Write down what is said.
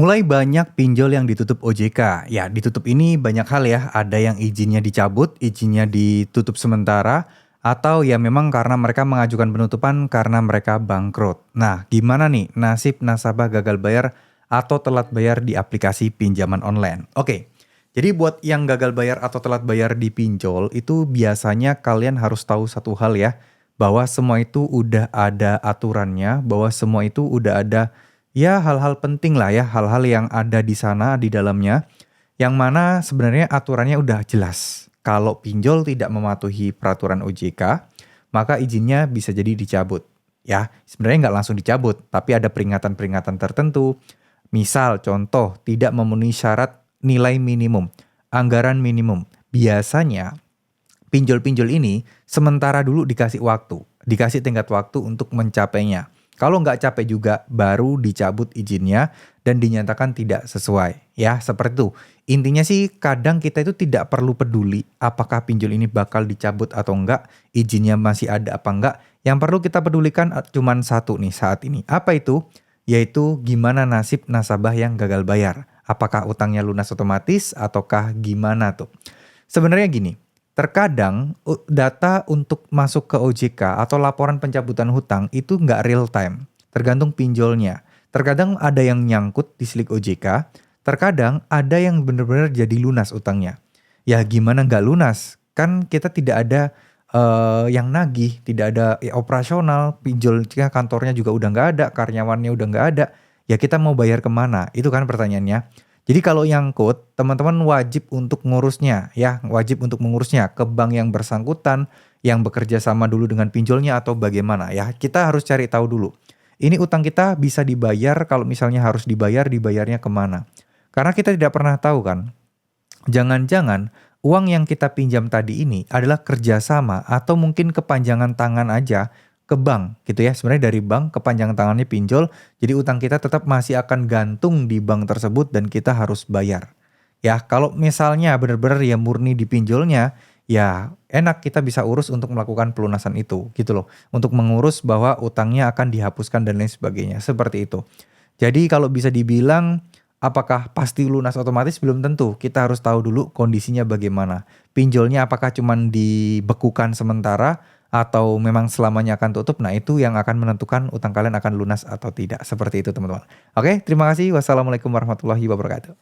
Mulai banyak pinjol yang ditutup OJK. Ya, ditutup ini banyak hal ya. Ada yang izinnya dicabut, izinnya ditutup sementara, atau ya memang karena mereka mengajukan penutupan karena mereka bangkrut. Nah, gimana nih nasib nasabah gagal bayar atau telat bayar di aplikasi pinjaman online? Oke, jadi buat yang gagal bayar atau telat bayar di pinjol, itu biasanya kalian harus tahu satu hal ya, bahwa semua itu udah ada aturannya, bahwa semua itu udah ada ya hal-hal penting lah ya, hal-hal yang ada di sana di dalamnya, yang mana sebenarnya aturannya udah jelas. Kalau pinjol tidak mematuhi peraturan OJK, maka izinnya bisa jadi dicabut. Ya, sebenarnya nggak langsung dicabut, tapi ada peringatan-peringatan tertentu. Misal, contoh, tidak memenuhi syarat nilai minimum, anggaran minimum. Biasanya, pinjol-pinjol ini sementara dulu dikasih waktu, dikasih tenggat waktu untuk mencapainya. Kalau nggak capek juga, baru dicabut izinnya dan dinyatakan tidak sesuai. Ya, seperti itu. Intinya sih kadang kita itu tidak perlu peduli apakah pinjol ini bakal dicabut atau enggak, izinnya masih ada apa enggak. Yang perlu kita pedulikan cuman satu nih saat ini. Apa itu? Yaitu gimana nasib nasabah yang gagal bayar. Apakah utangnya lunas otomatis ataukah gimana tuh? Sebenarnya gini, terkadang data untuk masuk ke OJK atau laporan pencabutan hutang itu nggak real time, tergantung pinjolnya. Terkadang ada yang nyangkut di slik OJK, terkadang ada yang benar-benar jadi lunas utangnya. Ya gimana nggak lunas? Kan kita tidak ada yang nagih, tidak ada ya, operasional, pinjolnya kantornya juga udah nggak ada, karyawannya udah nggak ada. Ya kita mau bayar kemana? Itu kan pertanyaannya. Jadi kalau nyangkut, teman-teman wajib untuk ngurusnya ya, wajib untuk mengurusnya ke bank yang bersangkutan, yang bekerja sama dulu dengan pinjolnya atau bagaimana ya. Kita harus cari tahu dulu. Ini utang kita bisa dibayar, kalau misalnya harus dibayar, dibayarnya kemana. Karena kita tidak pernah tahu kan, jangan-jangan uang yang kita pinjam tadi ini adalah kerjasama atau mungkin kepanjangan tangan aja ke bank gitu ya. Sebenarnya dari bank kepanjangan tangannya pinjol, jadi utang kita tetap masih akan gantung di bank tersebut dan kita harus bayar. Ya, kalau misalnya benar-benar ya murni di pinjolnya, ya enak kita bisa urus untuk melakukan pelunasan itu gitu loh. Untuk mengurus bahwa utangnya akan dihapuskan dan lain sebagainya, seperti itu. Jadi kalau bisa dibilang apakah pasti lunas otomatis belum tentu. Kita harus tahu dulu kondisinya bagaimana. Pinjolnya apakah cuman dibekukan sementara atau memang selamanya akan tutup. Nah, itu yang akan menentukan utang kalian akan lunas atau tidak. Seperti itu, teman-teman. Oke, terima kasih. Wassalamualaikum warahmatullahi wabarakatuh.